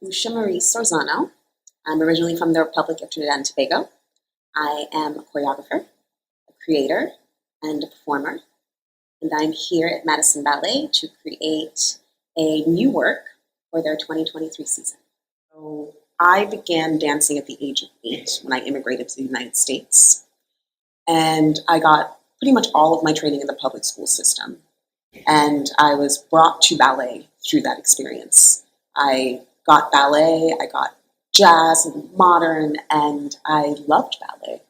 Yusha-Marie Sorzano. I'm originally from the Republic of Trinidad and Tobago. I am a choreographer, a creator, and a performer. And I'm here at Madison Ballet to create a new work for their 2023 season. So I began dancing at the age of 8 when I immigrated to the United States. And I got pretty much all of my training in the public school system. And I was brought to ballet through that experience. I got ballet, I got jazz and modern, and I loved ballet.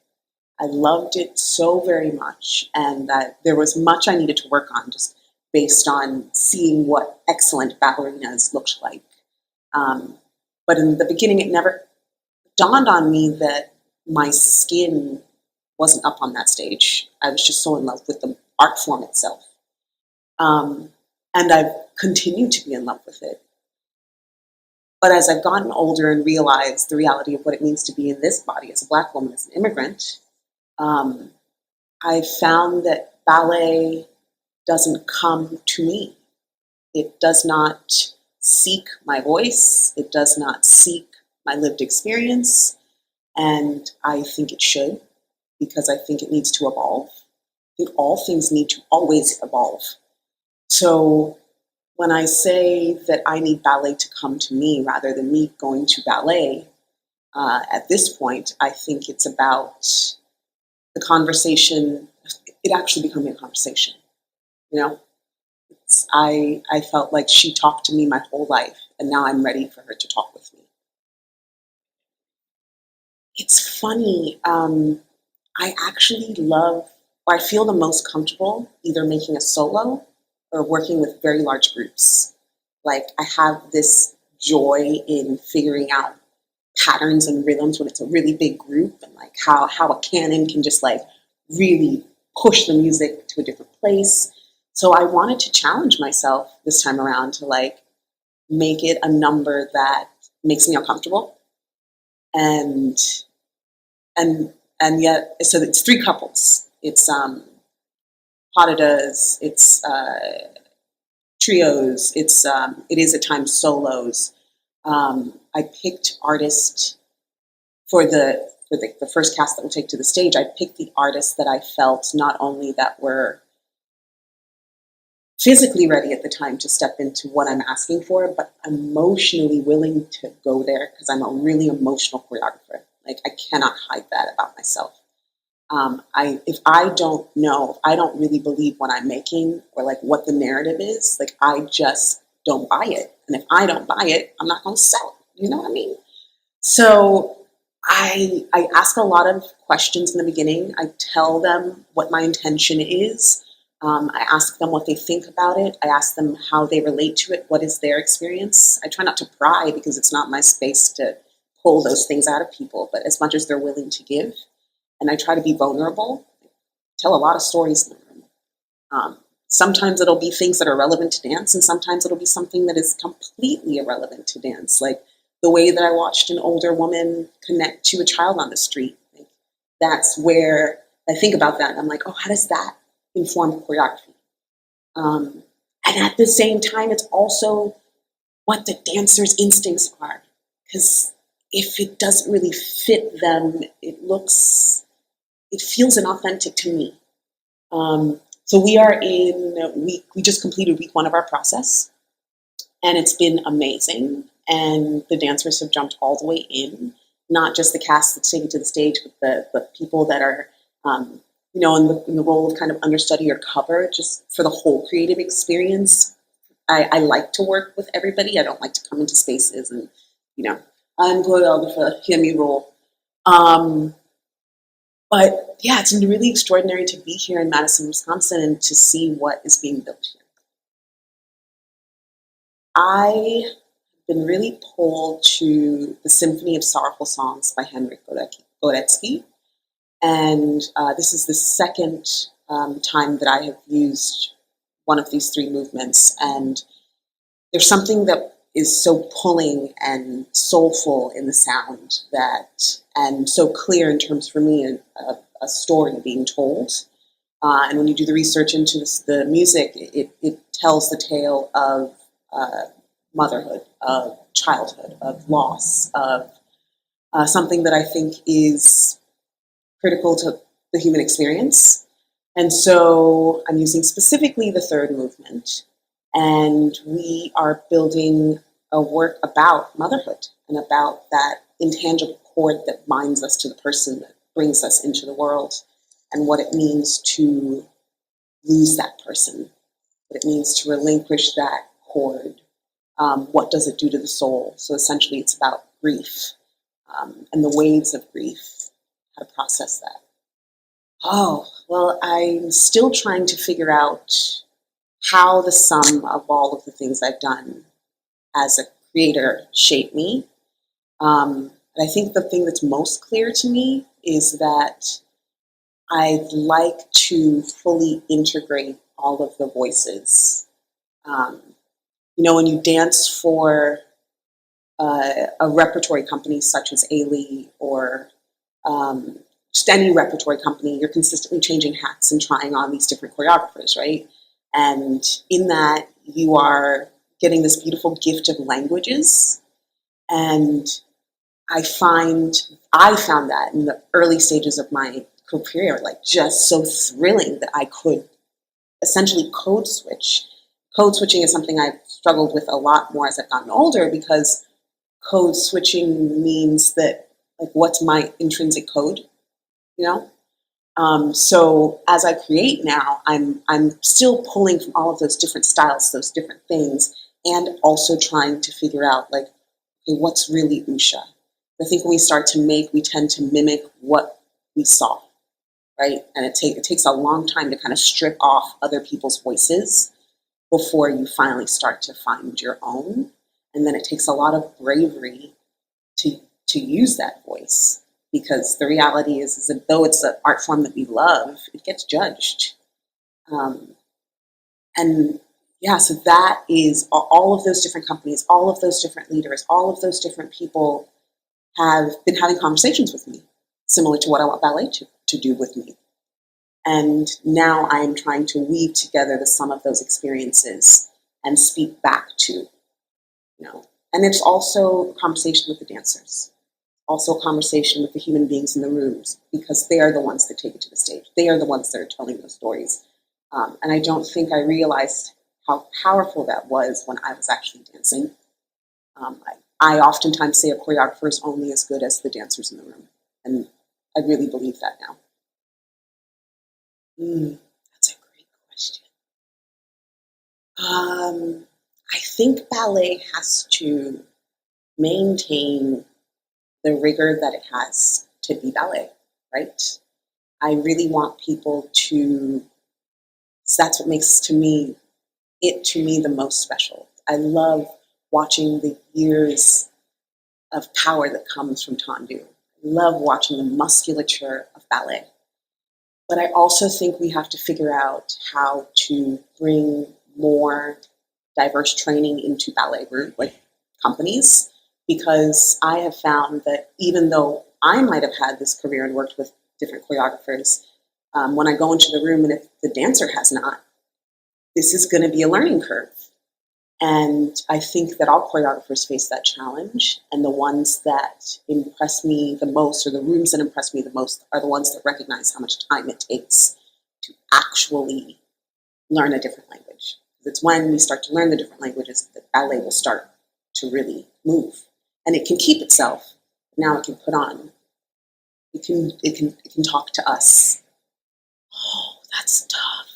I loved it so very much, and that there was much I needed to work on just based on seeing what excellent ballerinas looked like. But in the beginning, it never dawned on me that my skin wasn't up on that stage. I was just so in love with the art form itself. And I've continued to be in love with it. But as I've gotten older and realized the reality of what it means to be in this body as a Black woman, as an immigrant, I found that ballet doesn't come to me. It does not seek my voice. It does not seek my lived experience. And I think it should, because I think it needs to evolve. I think all things need to always evolve. So when I say that I need ballet to come to me rather than me going to ballet, at this point, I think it's about the conversation, it actually becoming a conversation. You know, I felt like she talked to me my whole life, and now I'm ready for her to talk with me. It's funny. I actually love, or I feel the most comfortable either making a solo or working with very large groups. Like, I have this joy in figuring out patterns and rhythms when it's a really big group, and like how a canon can just like really push the music to a different place. So I wanted to challenge myself this time around to like make it a number that makes me uncomfortable, and yet, so it's 3 couples. It's patadas, it's trios, it is at times solos. I picked artists for the first cast that we'll take to the stage. I picked the artists that I felt not only that were physically ready at the time to step into what I'm asking for, but emotionally willing to go there, because I'm a really emotional choreographer. Like, I cannot hide that about myself. If I don't know, if I don't really believe what I'm making or like what the narrative is, like I just don't buy it. And if I don't buy it, I'm not going to sell it. You know what I mean? So I ask a lot of questions in the beginning. I tell them what my intention is. I ask them what they think about it. I ask them how they relate to it. What is their experience? I try not to pry, because it's not my space to pull those things out of people, but as much as they're willing to give. And I try to be vulnerable, tell a lot of stories in the room. Sometimes it'll be things that are relevant to dance, and sometimes it'll be something that is completely irrelevant to dance, like the way that I watched an older woman connect to a child on the street. Like, that's where I think about that, and I'm like, oh, how does that inform choreography? And at the same time, it's also what the dancer's instincts are, because if it doesn't really fit them, it feels inauthentic to me. So we are we just completed week 1 of our process, and it's been amazing. And the dancers have jumped all the way in, not just the cast that's taken to the stage, but the people that are, in the role of kind of understudy or cover, just for the whole creative experience. I like to work with everybody. I don't like to come into spaces and, I'm choreographer, hear me roll. But yeah, it's really extraordinary to be here in Madison, Wisconsin, and to see what is being built here. I have been really pulled to the Symphony of Sorrowful Songs by Henryk Górecki. And this is the second time that I have used one of these 3 movements. And there's something that is so pulling and soulful in the sound, and so clear in terms, for me, a story being told. And when you do the research into the music, it tells the tale of motherhood, of childhood, of loss, of something that I think is critical to the human experience. And so I'm using specifically the third movement, and we are building a work about motherhood and about that intangible cord that binds us to the person that brings us into the world, and what it means to lose that person, what it means to relinquish that cord. What does it do to the soul? So essentially, it's about grief and the waves of grief, how to process that. Oh, well, I'm still trying to figure out how the sum of all of the things I've done as a creator shape me. But I think the thing that's most clear to me is that I'd like to fully integrate all of the voices. When you dance for a repertory company such as Ailey or just any repertory company, you're consistently changing hats and trying on these different choreographers, right? And in that, you are getting this beautiful gift of languages. And I found that in the early stages of my career, like just so thrilling that I could essentially code switch. Code switching is something I've struggled with a lot more as I've gotten older, because code switching means that, like, what's my intrinsic code, you know? So as I create now, I'm still pulling from all of those different styles, those different things, and also trying to figure out, like, okay, what's really Usha? I think when we start to make, we tend to mimic what we saw, right? And it takes a long time to kind of strip off other people's voices before you finally start to find your own. And then it takes a lot of bravery to use that voice, because the reality is that though it's an art form that we love, it gets judged. And yeah, so that is all of those different companies, all of those different leaders, all of those different people have been having conversations with me, similar to what I want ballet to do with me. And now I am trying to weave together the sum of those experiences and speak back to, And it's also a conversation with the dancers, also a conversation with the human beings in the rooms, because they are the ones that take it to the stage. They are the ones that are telling those stories. And I don't think I realized how powerful that was when I was actually dancing. I oftentimes say a choreographer is only as good as the dancers in the room. And I really believe that now. That's a great question. I think ballet has to maintain the rigor that it has to be ballet, right? I really want people to, so that's what makes to me the most special. I love watching the years of power that comes from tendu. I love watching the musculature of ballet. But I also think we have to figure out how to bring more diverse training into ballet group, like companies, because I have found that even though I might have had this career and worked with different choreographers, when I go into the room and if the dancer has not, this is going to be a learning curve. And I think that all choreographers face that challenge, and the ones that impress me the most, or the rooms that impress me the most, are the ones that recognize how much time it takes to actually learn a different language. It's when we start to learn the different languages that ballet will start to really move. And it can keep itself. Now it can put on. It can talk to us. Oh, that's tough.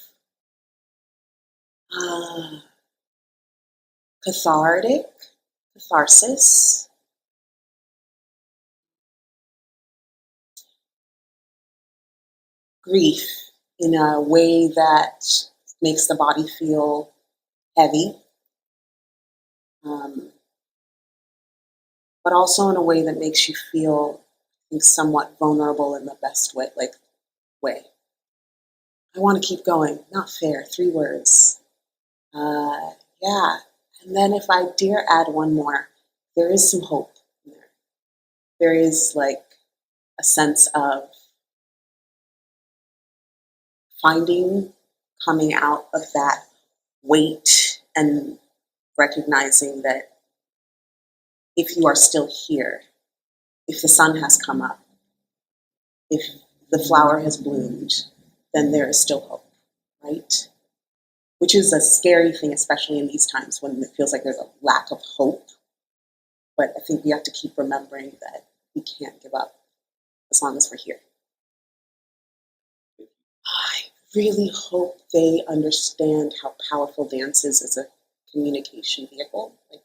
Catharsis, grief in a way that makes the body feel heavy, but also in a way that makes you feel, I think, somewhat vulnerable in the best way. I want to keep going. Not fair. 3 words. Yeah. And then if I dare add one more, there is some hope in there. There is like a sense of coming out of that weight and recognizing that if you are still here, if the sun has come up, if the flower has bloomed, then there is still hope, right? Which is a scary thing, especially in these times when it feels like there's a lack of hope. But I think we have to keep remembering that we can't give up as long as we're here. I really hope they understand how powerful dance is as a communication vehicle. Like,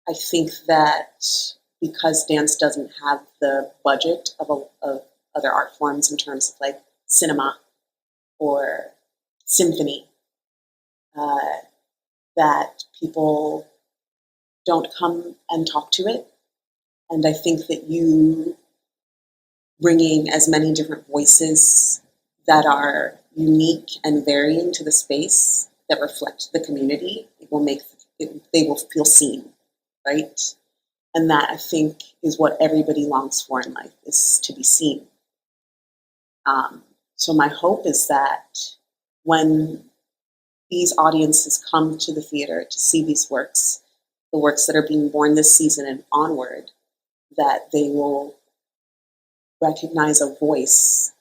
I think that because dance doesn't have the budget of other art forms in terms of like cinema or symphony, that people don't come and talk to it. And I think that you bringing as many different voices that are unique and varying to the space that reflect the community, it will make they will feel seen, right? And that, I think, is what everybody longs for in life, is to be seen. So my hope is that when these audiences come to the theater to see these works, the works that are being born this season and onward, that they will recognize a voice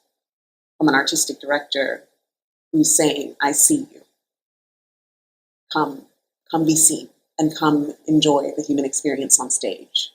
from an artistic director who's saying, I see you. Come be seen, and come enjoy the human experience on stage.